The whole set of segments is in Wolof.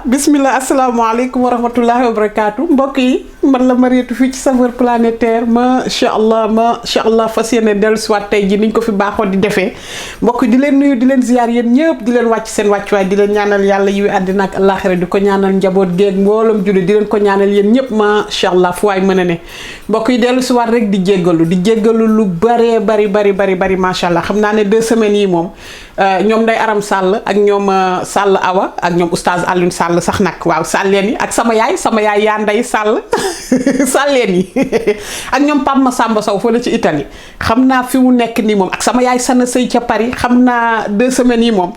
bismillah asalaamaaleykum wa rahmatullahi wa barakaatu mbokk yi man la Mariétou fii ci Saveurs Planétaires macha allah fas yéene dellusiwaat tey ji niñ ko fi baaxoo di defee mbokk yi di leen nuyu di leen ziyaar yéen ñëpp di leen wàcc seen wàccuwaay di leen ñaanal yàlla yiwi àddina ak àllaaxira di ko ñaanal njaboot géeg mbooloom julli di leen ko ñaanal yéen ñëpp macha allah fu waay mën a ne mbokk yi dellusiwaat rek di jéggalu lu bari macha allah xam naa ne 2 semaines yi moom ñoom Ndeye Aram Sall ak ñoom Sall Awa ak ñoom oustaz Alioune Sall sax nag waaw sàlleen yi ak sama yaay yaa Ndeye Sall sàlleen yi ak ñoom Pape Massamba Sow fële ci Italie xam naa fi mu nekk nii moom ak sama yaay Sana Sëy ca Paris xam naa 2 semaines yi moom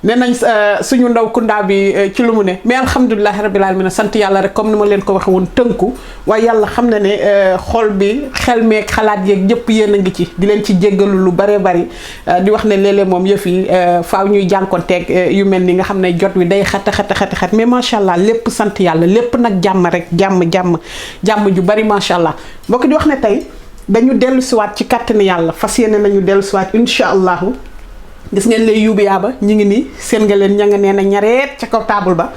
nee nañ suñu ndaw kundaa bi ci lu mu ne mais alhamdulilahi rabbil alamin sant yàlla rek comme ni ma leen ko waxe woon tënku waaye yàlla xam na ne xol bi xel meeg xalaat yeeg ñëpp yéen a ngi ci di leen ci jéggalu lu bari di wax ne léeg-léeg moom yëf yi faaw ñuy jànkonteeg yu mel ni nga xam ne jot wi day xat mais macha allah lépp sant yàlla lépp nag jàmm rek jàmm ju bari macha allah mbokk di wax ne tey dañu dellu siwaat ci kàttani yàlla fas yéene nañu dellu siwaat incha allahu gis ngeen lay yuubi yaaba ñu ngi nii seen nga leen ña nga nee na ñareet ca kaw table ba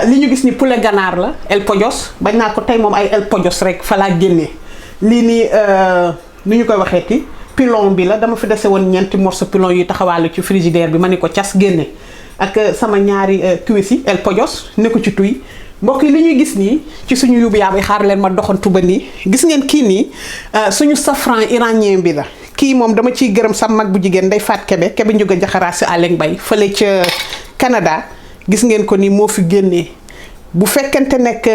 li ñu gis ni poulet ganaar la El Pojos bañ naa ko tey moom ay El Pojos rek fa laa génnee lii nii nu ñu koy waxeeti pilon bi la dama fi dese woon ñeenti morceau pilon yu taxawaalu ci frigidaire bi ma ne ko cas génne ak sama ñaari cuisses yi El Pojos ne ko ci tuy mbokk yi li ñuy gis nii ci suñu yuubi yaaba xaar leen ma doxantu ba nii gis ngeen kii nii suñu safran iranien bi la kii moom dama ciy gërëm sa mag bu jigéen day faat kebe njuga jaxaraa si Aleng Bay fële ca Canada gis ngeen ko ni moo fi génnee bu fekkente nekk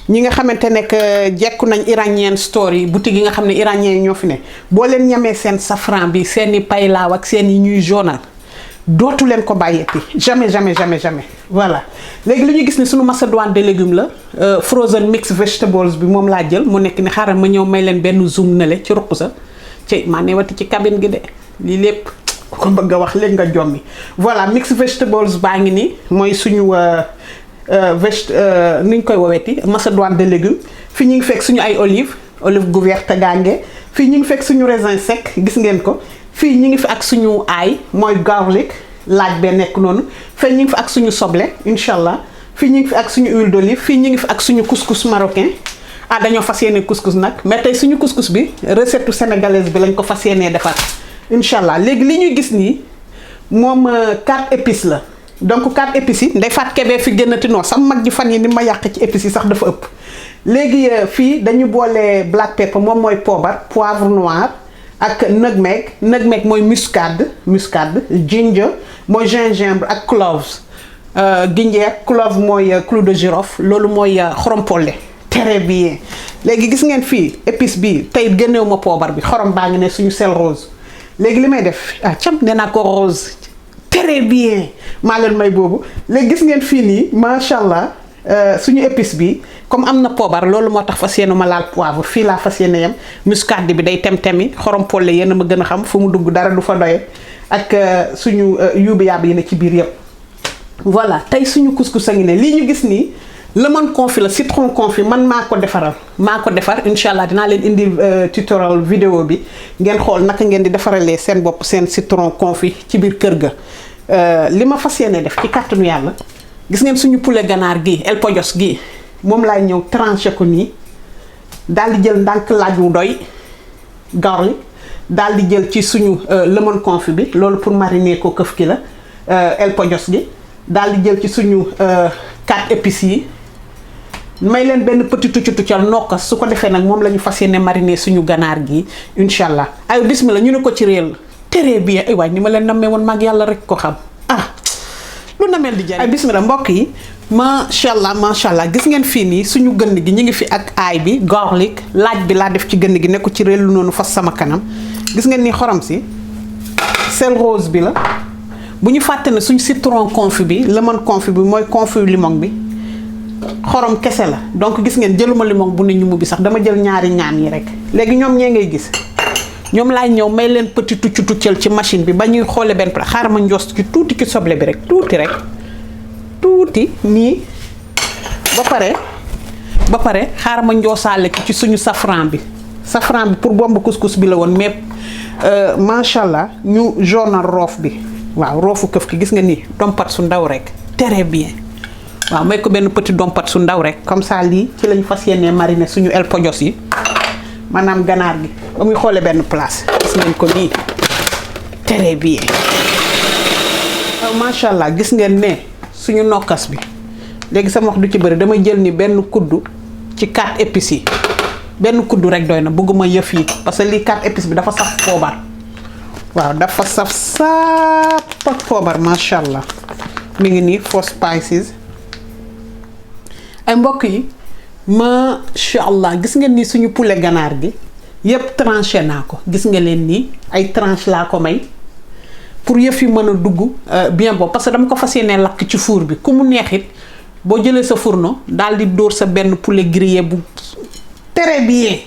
ñi nga xamante nekk jekku nañ iranien store yi boutique yi nga xam ne iranien yi ñoo fi ne boo leen ñamee seen safran bi seeni paylaaw ak seen yi ñuy journal dootu leen ko bàyyeeti jamais voilà léegi li ñu gis ni suñu macédoine de légumes la frozen mixed vegetables bi moom laa jël mu nekk ni xaaral ma ñëw may leen benn zoom nale ci ruq sa ci maa ne wati ci cabine gi de lii lépp ku ko bëgg a wax léegi nga jommi voilà mixed vegetables baa ngi nii mooy suñu ni ñu koy woweeti macédoine de légumes fii ñu ngi fekk suñu ay olive gouverte gànge fii ñu ngi fekk suñu raisin sec gis ngeen ko fii ñu ngi fi ak suñu aay mooy garlic laaj bee nekk noonu fii ñu ngi fi ak suñu soble incha allah fii ñu ngi fi ak suñu huile d'olive fii ñu ngi fi ak suñu couscous marocain dañoo fas yéene couscous nag mais tey suñu couscous bi recette sénégalaise bi lañ ko fas yéenee defar incha allah léegi li ñuy gis nii moom 4 épices la donc 4 épices yi nday faat kebee fi génnati noo sama mag ji fan yi ni ma yàq ci épices yi sax dafa ëpp léegi fii dañu boole black pepper moom mooy poobar poivre noir ak nutmeg mooy muscade ginger mooy gingembre ak cloves clove mooy clou de girofle loolu mooy xorompolle très bien léegi gis ngeen fii épice bi tey génnewu ma poobar bi xorom baa ngi ne suñu sel rose léegi li may def cam nee naa ko rose très bien maa leen may boobu léegi gis ngeen fii nii macha allah suñu épice bi comme am na poobar loolu moo tax fas yéene ma laal poivre fii laa fas yéene yam muscade bi day tem-temi xorom polle yéen a ma gën a xam fu mu dugg dara du fa doye ak suñu yuubi yaab yi ne ci biir yëpp voilà tey suñu couscous a ngi ne lii ñu gis nii lemon confit la citron confit man maa ko defar incha allah dinaa leen indi tutoriel vidéo bi ngeen xool naka ngeen di defaralee seen bopp seen citron confit ci biir kër ga li ma fas yéene def ci kàttanu yàlla gis ngeen suñu poulet ganaar gi El Pojos gi moom laay ñëw tranché ko nii daal di jël ndànk laaj wu doy garlic daal di jël ci suñu lemon confit bi loolu pour mariner ko këf ki la El Pojos gi daal di jël ci suñu 4 épices yi may leen benn petit tuccal nokkas su ko defee nag moom la ñu fas yéene mariner suñu ganaar gi incha allah ay bismillah ñu ne ko ci réel très bien ay waay ni ma leen nammee woon mag yàlla rek ko xam lu nameel di jariñ ay bismillah mbokk yi macha allah gis ngeen fii nii suñu gënn gi ñu ngi fi ak aay bi garlic laaj bi laa def ci gënn gi ne ko ci réel lu noonu fas sama kanam gis ngeen ni xorom si sel rose bi la bu ñu fàtte ne suñu citron confit bi lemon confit bi mooy confit limon bi xorom kese la donc gis ngeen jëluma limon bu ne ñu bi sax dama jël ñaari ñaan yi rek léegi ñoom ñee ngay gis ñoom laay ñëw may leen petit tuccal ci machine bi ba ñuy xoole benn plat xaaral ma njoos ci tuuti ci soble bi rek tuuti nii ba pare xaaral ma njoosaale ci suñu safran bi pour bomb couscous bi la woon mais macha allah ñu jaunal roof bi waaw roofu këf ki gis nga nii dompat su ndaw rek très bien waaw may ko benn petit dompat su ndaw rek comme ça lii ci lañ fas yéenee mariner suñu el pojos yi maanaam ganaar gi ba muy xoolee benn place gis ngeen ko nii très bien macha allah gis ngeen ne suñu nokkas bi léegi sama wax du ci bëri damay jël ni benn kuddu ci 4 épices yi benn kuddu rek doy na bëgguma yëf yi parce que lii 4 épices bi dafa saf poobar waaw dafa saf sap ak poobar macha allah mi ngi nii 4 spices ay mbokk yi macha allah gis ngeen ni suñu poulet ganaar gi yépp tranché naa ko gis nga leen nii ay tranche laa ko may pour yëf yi mën a dugg bien bon parce que dama ko fas yéene lakk ci four bi ku mu neexit boo jëlee sa fourneau daal di dóor sa benn poulet grillé bu très bien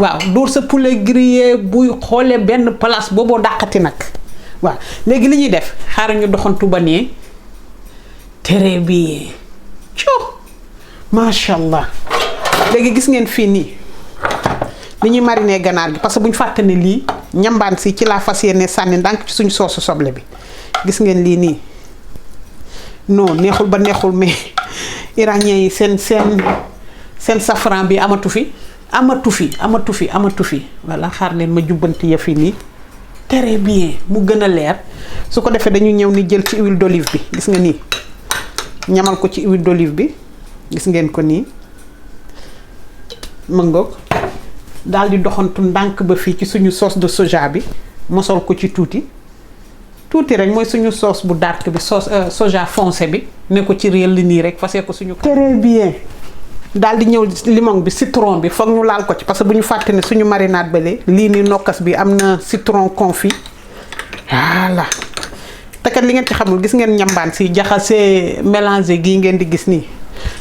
waaw dóor sa poulet grillé buy xoolee benn place booboo dàqati nag waaw léegi li ñuy def xaaral ñu doxantu ba nee très bien co macha allah léegi gis ngeen fii nii li ñuy mariner ganaar gi parce que bu ñu fàtte ne lii ñambaan si ci laa fas yéene sànni ndànk ci suñu soosu soble bi gis ngeen lii nii non neexul ba neexul mais iranien yi seen safran bi amatu fi voilà xaar leen ma jubbanti yëf yi nii très bien mu gën a leer su ko defee dañu ñëw ni jël ci huile d'olive bi gis nga nii ñamal ko ci huile d'olive bi gis ngeen ko nii mëngoog daal di doxantu ndànk ba fii ci suñu sauce de soja bi mosol ko ci tuuti rek mooy suñu sauce bu dark bi sauce soja foncé bi ne ko ci réel li nii rek fasee ko suñu très bien daal di ñëw limon bi citron bi foog ñu laal ko ci parce que bu ñu fàtte ne suñu marinade bale lii nii nokkas bi am na citron confit voilà te kat li ngeen ci xamul gis ngeen ñambaan si jaxasee mélangé gii ngeen di gis nii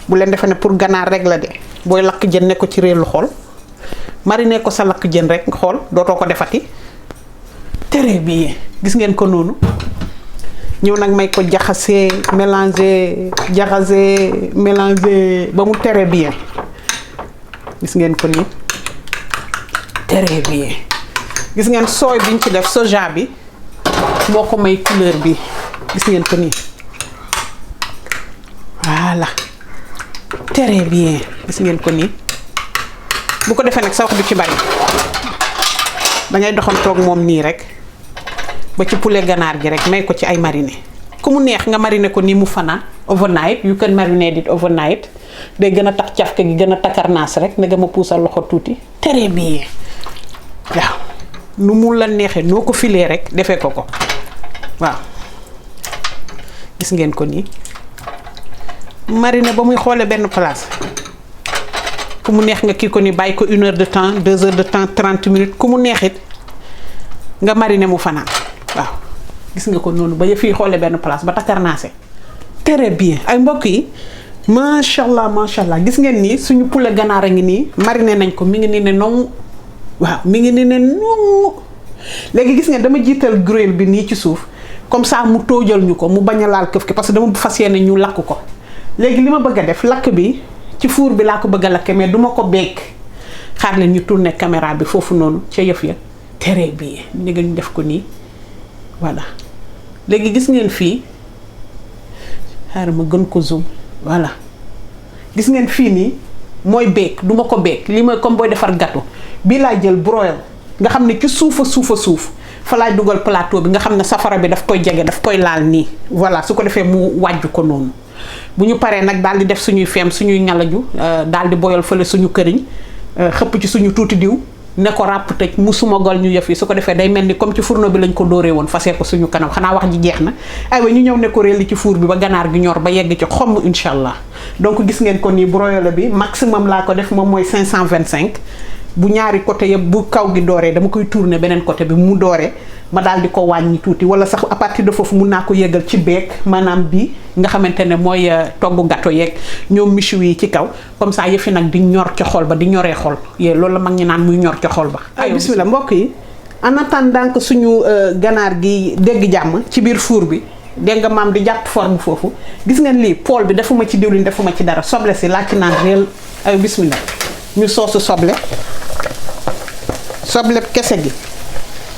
bu leen defe ne pour ganaar rek la de booy lakk jën ne ko ci réelu xool mariner ko sa lakk jën rek xool dootoo ko defati très bien gis ngeen ko noonu ñëw nag may ko jaxasee mélanger ba mu très bien gis ngeen ko nii très bien gis ngeen sooy biñ ci def soja bi moo ko may couleur bi gis ngeen ko nii voilà très bien gis ngeen ko nii bu ko defee nag sa wax du ci bari dangay doxantoog moom nii rek ba ci poulet ganaar gi rek may ko ci ay mariner ku mu neex nga mariner ko nii mu fanaan overnight you can marinate it overnight day gën a tax cafka gi gën a takarnaas rek nga ma puusal loxo tuuti très bien waaw nu mu la neexee noo ko filee rek defee ko waaw gis ngeen ko nii mariner ba muy xoolee benn place ku mu neex nga kii ko ni bàyyi ko 1 heure de temps 2 heures de temps 30 minutes ku mu neexit nga mariner mu fanaan waaw gis nga ko noonu ba yëf yi xoolee benn place ba takarnaase très bien ay mbokk yi macha allah gis ngeen nii suñu poulet ganaar a ngi nii mariner nañ ko mi ngi nii ne noonu waaw mi ngi nii ne noonu léegi gis ngeen dama jiital grille bi nii ci suuf comme ça mu toojal ñu ko mu bañ a laal këf ki parce que dama fas yéene ñu lakk ko léegi li ma bëgg a def lakk bi ci four bi laa ko bëgg a lakke mais duma ko beeg xaar leen ñu tourner caméra bi foofu noonu ca yëf ya très bien ni nga ñu def ko nii voilà léegi gis ngeen fii xaaral ma gën ko zoom voilà gis ngeen fii nii mooy beeg duma ko beeg li mooy comme booy defar gâteau bii laa jël broil nga xam ne ci suufa suuf fa laay dugal plateau bi nga xam ne safara bi daf koy jege daf koy laal nii voilà su ko defee mu wàjju ko noonu bu ñu paree nag daal di def suñuy feem suñuy ñalaju daal di boyal fële suñu këriñ xëpp ci suñu tuuti diw ne ko ràpp tëj mu suma gol ñu yëf yi su ko defee day mel ni comme ci fourneau bi lañ ko dóoree woon fasee ko suñu kanam xanaa wax ji jeex na aywa ñu ñëw ne ko réel ci four bi ba ganaar gi ñor ba yegg ci xomm incha allah donc gis ngeen ko nii broiler bi maximum laa ko def moom mooy 525 bu ñaari côté yëpp bu kaw gi dooree dama koy tourner beneen côté bi mu dooree ma daal di ko wàññi tuuti wala sax à partir de foofu mun naa ko yëgal ci beeg maanaam bii nga xamante ne mooy togg gâteau yeeg ñoom michu yi ci kaw comme ça yëfi nag di ñor ca xol ba di ñoree xol yee loolu la mag ñi naan muy ñor ca xol ba. ay bismillah mbokk yi en attendant que suñu ganaar gi dégg jàmm ci biir four bi dégg nga maam di jàpp forme foofu gis ngeen lii pool bi defuma ci diwlin defuma ci dara soble si laaj naan réel ay bismillah ñu soosu soble kese gi.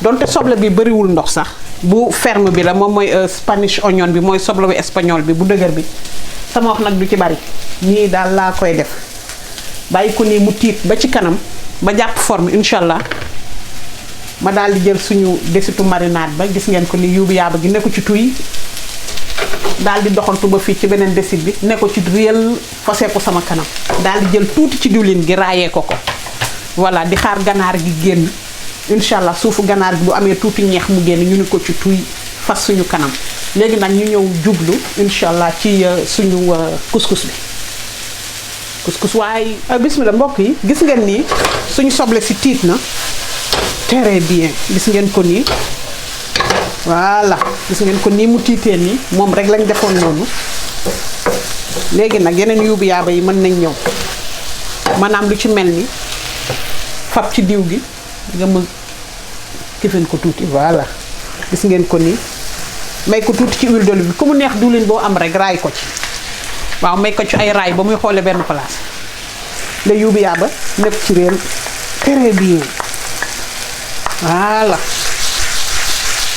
donte soble bi bëriwul ndox sax bu ferme bi la moom mooy Spanish onion bi mooy soble bu espagnol bi bu dëgër bi sama wax nag du ci bari nii daal laa koy def bàyyi ko nii mu tiit ba ci kanam ba jàpp forme incha allah ma daal di jël suñu desitu marinade ba gis ngeen ko ni yuubu yaaba gi ne ko ci tuy daal di doxantu ba fii ci beneen desit bi ne ko ci réel fase ko sama kanam daal di jël tuuti ci diwlin gi raayee ko voilà di xaar ganaar gi génn incha allah suufu ganaar gi bu amee tuuti ñeex mu génn ñu ni ko ci tuy fas suñu kanam léegi nag ñu ñëw jublu incha allah ci suñu couscous bi couscous waaye bismillah mbokk yi gis ngeen nii suñu soble si tiit na très bien gis ngeen ko nii voilà gis ngeen ko nii mu tiitee nii moom rek lañ defoon noonu léegi nag yeneen yuubu yaaba yi mën nañ ñëw maanaam lu ci mel ni fab ci diw gi nga mu kifin ko tuuti voilà gis ngeen ko nii may ko tuuti ci huile d'olive bi ku mu neex diwlin boo am rek raay ko ci waaw may ko ci ay raay ba muy xoolee benn place la yuubu yaaba nekk ci réel très bien voilà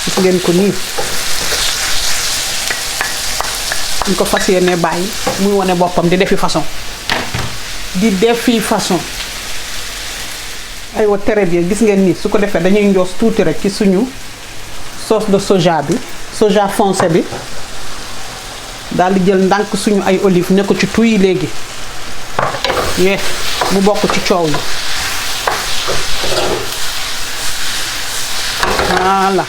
gis ngeen ko nii ñu ko fas yéene bàyyi muy wane boppam di defi façon aywa très bien gis ngeen nii su ko defee dañuy njoos tuuti rek ci suñu sauce de soja bi soja foncé bi daal di jël ndànk suñu ay olive ne ko ci tuy léegi yee mu bokk ci coow li voilà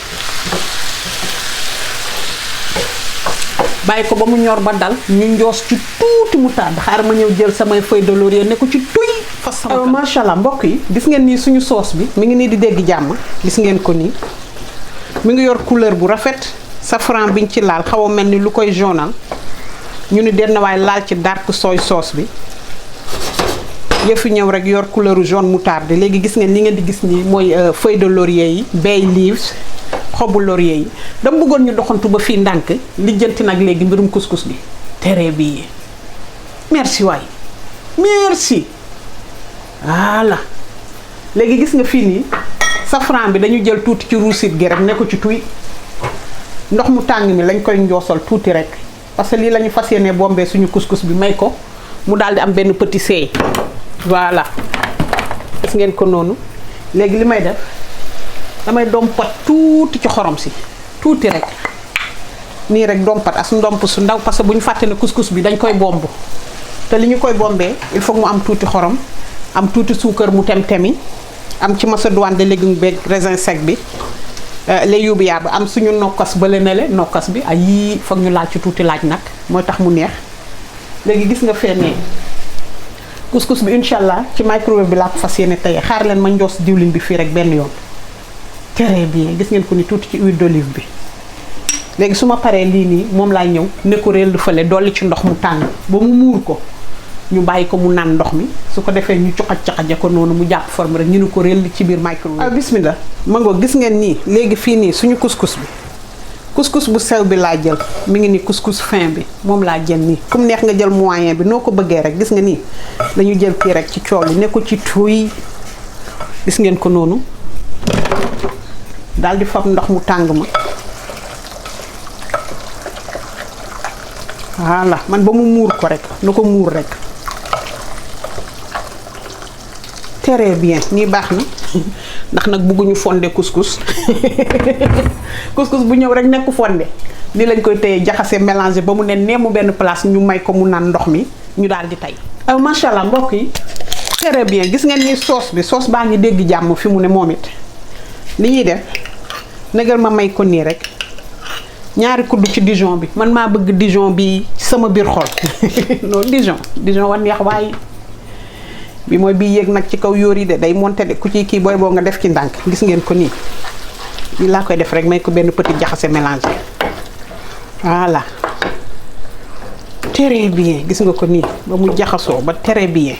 bàyyi ko ba mu ñor ba dal ñu njoos ci tuuti mu tàdd xaar ma ñëw jël samay feuille de laurier ne ko ci tuy fas sama macha allah mbokk yi gis ngeen nii suñu sauce bi mi ngi nii di dégg jàmm gis ngeen ko nii mi ngi yor couleur bu rafet safran biñ ci laal xaw a mel ni lu koy jaunal ñu ni denn waaye laal ci dark soy sauce bi yëfi ñëw rek yor couleur jaune moutarde léegi gis ngeen li ngeen di gis nii mooy feuille de laurier yi bay leaves xobu laurier yi dama bëggoon ñu doxantu ba fii ndànk lijjanti nag léegi mbirum couscous bi très bien merci waay merci voilà léegi gis nga fii nii safran bi dañu jël tuuti ci ruusit gi rek ne ko ci tuy ndox mu tàng mi lañ koy njoosal tuuti rek parce que lii la ñu fas yéene bombee suñu couscous bi may ko mu daal di am benn petit seey voilà gis ngeen ko noonu léegi li may def damay dompat tuuti ci xorom si tuuti rek nii rek dompat as ndomp su ndaw parce que bu ñu fàtte ne couscous bi dañ koy bomb te li ñu koy bombee il faut mu am tuuti xorom am tuuti suukar mu tem-temi am ci macédoine de légumes beeg raisin sec bi lay yuubu yaaba am suñu nokkas bële na le nokkas bi ay yii foog ñu laal ci tuuti laaj nag mooy tax mu neex léegi gis nga fenee couscous bi incha allah ci microwave bi laa ko fas yéene tey xaar leen ma njoos diwlin bi fii rek benn yoon très bien gis ngeen ko ni tuuti ci huile d'olive bi léegi su ma paree lii nii moom laay ñëw ne ko réel du fële dolli ci ndox mu tàng ba mu muur ko ñu bàyyi ko mu naan ndox mi su ko defee ñu cuqaj ko noonu mu jàpp forme rek ñu ne ko réel ci biir microwave bismillah mango gis ngeen nii léegi fii nii suñu couscous bi couscous bu sew bi laa jël mi ngi ni couscous fin bi moom laa jël nii comme neex nga jël moyen bi noo ko bëggee rek gis nga nii dañu jël kii rek ci coow li ne ko ci tuy gis ngeen ko noonu daal di fab ndox mu tàng ma voilà man ba mu muur ko rek na ko muur rek très bien nii baax na ndax nag bëgguñu fondé couscous couscous bu ñëw rek nekk fondé nii lañ koy téye jaxase mélanger ba mu ne neemu benn place ñu may ko mu naan ndox mi ñu daal di tey macha allah mbokk yi très bien gis ngeen ni sauce bi sauce baa ngi dégg jàmm fi mu ne moom it li ñuy def négal ma may ko nii rek ñaari kudd ci Dijon bi man maa bëgg Dijon bi sama biir xol non Dijon wan neex waaye bi mooy bii yéeg nag ci kaw yóor yi de day monté de ku ci kii booy boo nga def ci ndànk gis ngeen ko nii lii laa koy def rek may ko benn petit jaxase mélangé voilà très bien gis nga ko nii ba mu jaxasoo ba très bien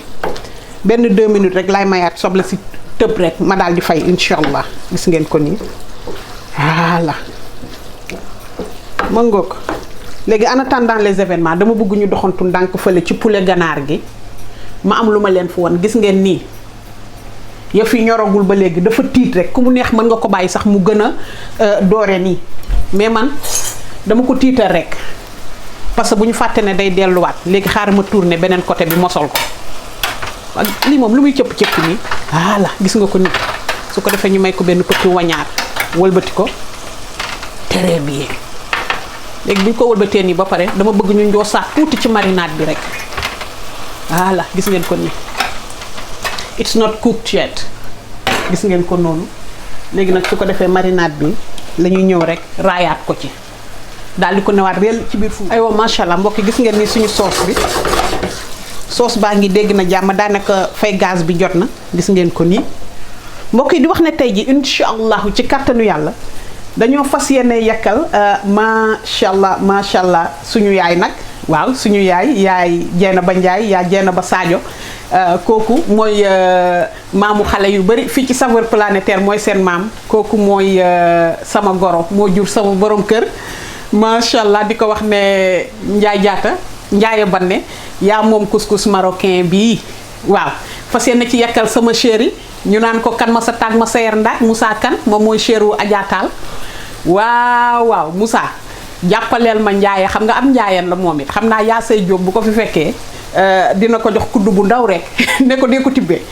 benn 2 minutes rek laay mayaat soble si tëb rek ma daal di fay incha allah gis ngeen ko nii voilà ma ngoog léegi en attendant les événements dama bëgg ñu doxantu ndànk fële ci poulet ganaar gi ma am lu ma leen fu woon gis ngeen nii yëf yi ñoragul ba léegi dafa tiit rek ku mu neex mën nga ko bàyyi sax mu gën a doore nii mais man dama ko tiital rek parce que bu ñu fàtte ne day delluwaat léegi xaaral ma tourner beneen côté bi mosol ko ak lii moom lu muy cëpp-cëpp nii voilà gis nga ko ni su ko defee ñu may ko benn petit wañaar wëlbati ko très bien léegi bu ñu ko wëlbatee nii ba pare dama bëgg ñu njoosaat tuuti ci marinade bi rek voilà gis ngeen ko ni it's not cooked yet gis ngeen ko noonu léegi nag su ko defee marinade bi la ñuy ñëw rek raayaat ko ci daal di ko newaat réel ci biir four. aywa macha allah mbokk gis ngeen ni suñu sauce bi sauce baa ngi dégg na jàmm daanaka fay gaz bi jot na gis ngeen ko nii mbokk yi di wax ne tey ji incha allahu ci kàttanu yàlla dañoo fas yéene yakkal macha allah suñu yaay nag waaw suñu yaay Dieynaba Ndiaye yaa Dieynaba Sadio kooku mooy maamu xale yu bari fii ci Saveurs Planétaires mooy seen maam kooku mooy sama goro moo jur sama borom kër macha allah di ko wax ne Ndiaye jaata Ndiaye Banne yaa moom couscous marocain bii waaw fas yéene ci yakkal sama chéri ñu naan ko kan ma sa tàgg ma sa yer ndaaj Moussa Kane moom mooy chéru Adja Tall waaw Moussa jàppaleel ma Ndiaye xam nga am Ndiayeen la moom it xam naa yaa say jóob bu ko fi fekkee dina ko jox kudd bu ndaw rek ne ko dee ko tibbee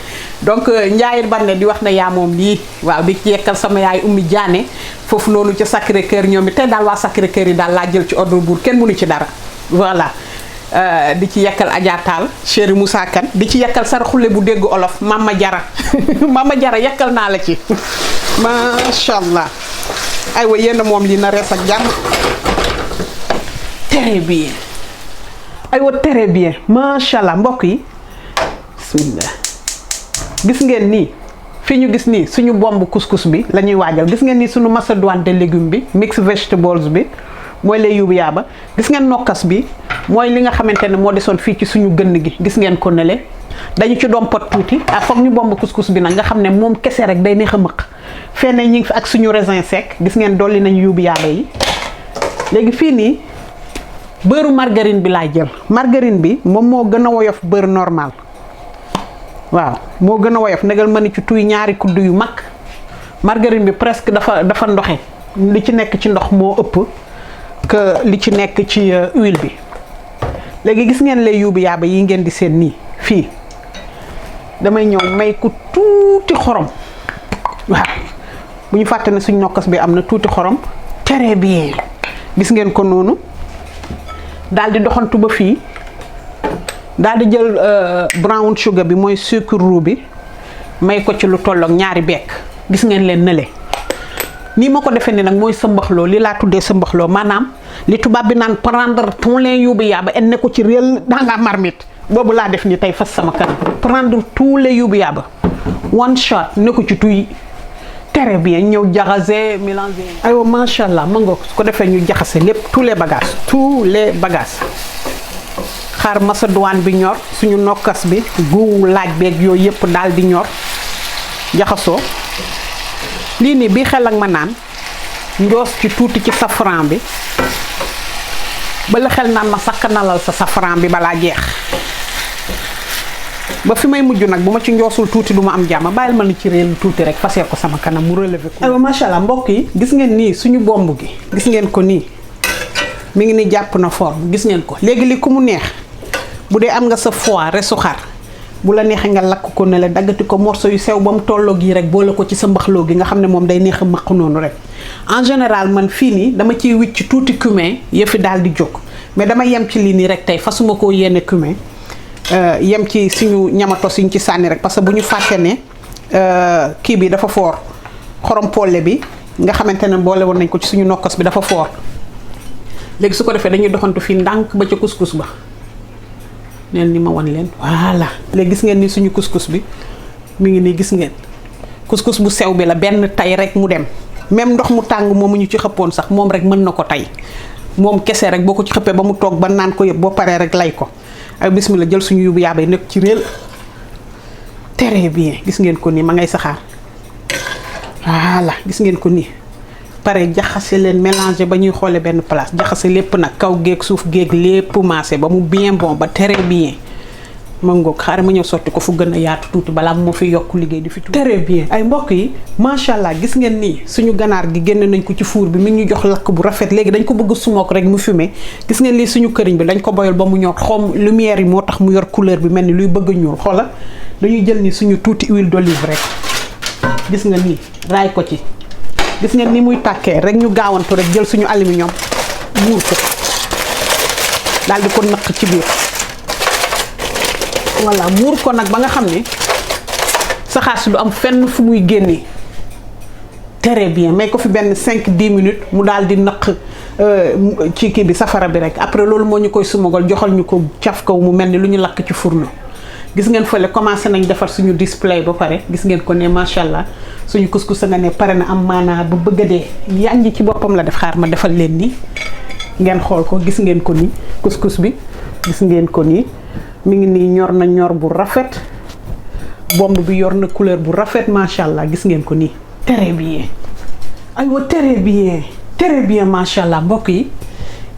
donc Ndiaye Banne di wax na yaa moom lii waaw di ci yekkal sama yaay Oumy Diané foofu noonu ca Sacré Cœur ñoom it te daal waa Sacré Cœur yi daal laa jël ci ordre buur kenn mënu ci dara voilà di ci yekkal Adja Tall chéri Moussa Kane di ci yekkal sar xulle bu dégg olof Mama Jara Mama Jara yekkal naa la ci macha allah aywa yéen moom lii na rees ak jàmm très bien aywa très bien macha allah mbokk yi bismillah gis ngeen nii fi ñu gis nii suñu bomb couscous bi la ñuy waajal gis ngeen nii suñu macédoine de légumes bi mix vegetables bi mooy lay yóbbu yaaba gis ngeen nokkas bi mooy li nga xamante ne moo desoon fii ci suñu gënn gi gis ngeen ko nele dañu ci doom pot tuuti ak foog ñu bomb couscous bi nag nga xam ne moom kese rek day neex a mëq fenn ñi ngi fi ak suñu raisin sec gis ngeen dolli nañu yóbbu yaaba yi léegi fii nii beurre margarine bi laay jël margarine bi moom moo gën a woyof beurre normal waaw moo gën a woyof negal ma ni ci tuy ñaari kudd yu mag margarine bi presque dafa ndoxe li ci nekk ci ndox moo ëpp que li ci nekk ci huile bi léegi gis ngeen lay yóbbu yaaba yi ngeen di seen nii fii damay ñëw may ko tuuti xorom waaw bu ñu fàtte ne suñ nokkas bi am na tuuti xorom très bien gis ngeen ko noonu daal di doxantu ba fii daal di jël brown sugar bi mooy sucre roux bi may ko ci lu tolloog ñaari bekk gis ngeen leen nële nii ma ko defee ni nag mooy sëmbaxloo li laa tuddee sëmbaxloo maanaam li tubaab bi naan prendre ton leen yóbbu yaaba en ne ko ci réel dans la marmite boobu laa def ni tey fas sama kanam prendre tous les yóbbu yaaba one shot ne ko ci tuy très bien ñëw jaxase mélanger aywa macha allah ma nga su ko defee ñu jaxase lépp tous les bagages xaar macédoine bi ñor suñu nokkas bi gu laaj beeg yooyu yëpp daal di ñor jaxasoo lii nii bii xel ak ma naan njoos ci tuuti ci safran bi ba la xel naan ma sakkanalal sa safran bi balaa jeex ba fi may mujj nag bu ma ci njoosul tuuti du ma am jàmm bàyyil ma ni ci réel tuuti rek fasee ko sama kanam mu relevé ko. aywa macha allah mbokk yi gis ngeen nii suñu bomb gi gis ngeen ko nii mi ngi ni jàpp na forme gis ngeen ko léegi li ku mu neex bu dee am nga sa foie resu xar bu la neexee nga lakk ko ne la daggati ko morceau yu sew ba mu tolloo gi rek boole ko ci sa mbaxloo gi nga xam ne moom day neex a maq noonu rek en général man fii nii dama ciy wicc tuuti cumin yëfi daal di jóg mais dama yem ci lii nii rek tey fasuma koo yéene cumin yem ci suñu ñamatos yi ñu ci sànni rek parce que bu ñu fàtte ne kii bi dafa foor xorom polle bi nga xamante ne boole woon nañ ko ci suñu nokkos bi dafa foor léegi su ko defee dañuy doxantu fii ndànk ba ca couscous ba neen ni ma wan leen voilà léegi gis ngeen ni suñu couscous bi mi ngi nii gis ngeen couscous bu sew bi la benn tay rek mu dem même ndox mu tàng moomu ñu ci xëppoon sax moom rek mën na ko tey moom kese rek boo ko ci xëppee ba mu toog ba naan ko yëpp boo paree rek lay ko ay bismillah jël suñu yóbbu yaabay nekk ci réel très bien gis ngeen ko nii ma ngay saxaar voilà gis ngeen ko nii pare jaxase leen mélanger ba ñuy xoole benn place jaxase lépp nag kaw géeg suuf géeg lépp maase ba mu bien bon ba très bien ma ngoog xaaral ma ñëw sotti ko fu gën a yaatu tuuti balaa moo fi yokk liggéey di fi tuuti. très bien ay mbokk yi macha allah gis ngeen nii suñu ganaar gi génne nañ ko ci four bi mi ngi ñu jox lakk bu rafet léegi dañ ko bëgg sumook rek mu fumé gis ngeen lii suñu këriñ bi dañ ko boyal ba mu ñor xom lumière yi moo tax mu yor couleur bi mel ni luy bëgg a ñuul xoola dañuy jël ni suñu tuuti huile d'olive rek gis nga nii raay ko ci gis ngeen ni muy tàkkee rek ñu gaawantu rek jël suñu aluminium muur ko daal di ko naq ci biir voilà muur ko nag ba nga xam ne saxaar si du am fenn fu muy génnee très bien may ko fi benn 5-10 minutes mu daal di naq ci kii bi safara bi rek après loolu moo ñu koy sumagal joxal ñu ko caf kaw mu mel ni lu ñu lakk ci fourneau gis ngeen fële commencé nañ defar suñu display ba pare gis ngeen ko ne macha allah suñu couscous nga ne pare na am maanaa ba bëgg a dee yànji ci boppam la def xaar ma defal leen nii ngeen xool ko gis ngeen ko nii couscous bi gis ngeen ko nii mi ngi nii ñor na ñor bu rafet bomb bi yor na couleur bu rafet macha allah gis ngeen ko nii très bien aywa très bien macha allah mbokk yi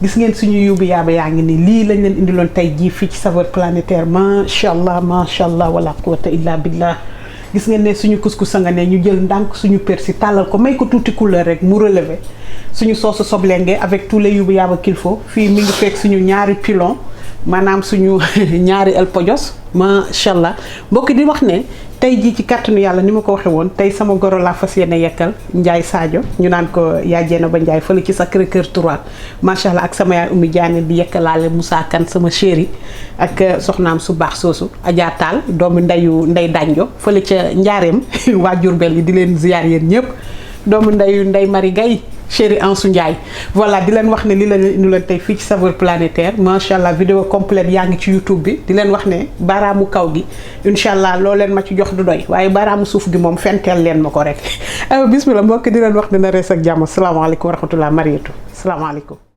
gis ngeen suñu yuubu yaaba yaa ngi nii lii lañ leen indiloon tey jii fii ci Saveurs Planétaires macha allah wala quwwata illa billah gis ngeen ne suñu couscous nga ne ñu jël ndànk suñu persil tàllal ko may ko tuuti couleur rek mu relevé suñu sauce soblenge avec tous les yuubu yaaba qu'il faut fii mi ngi fekk suñu ñaari pilon maanaam suñu ñaari el pojos macha allah mbokk di wax ne tey jii ci kàttanu yàlla ni ma ko waxee woon tey sama goro laa fas yéene yekkal Ndiaye Sadio ñu naan ko yaa jeena ba Ndiaye fële ci Sacré-Cœur 3 macha allah ak sama yaay Oumy Diané di yekkalaale Moussa Kane sama chéri ak soxnaam su baax soosu Adja Tall doomu ndeyu Ndey Danjo fële ca Njaareem waa Jurbel yi di leen ziar yéen ñëpp doomu ndeyu Ndey Marie Gaye chéri Ansou Ndiaye voilà di leen wax ne li la leen indiloon tey fii ci Saveurs Planétaires macha allah vidéo complète yaa ngi ci YouTube bi di leen wax ne baaraamu kaw gi incha allah loo leen ma ci jox du doy waaye baaraamu suuf gi moom fenteel leen ma ko rek bismillah mbokk di leen wax dina rees ak jàmm asalaamaaleykum wa rahmatullah Mariétou asalaamaaleykum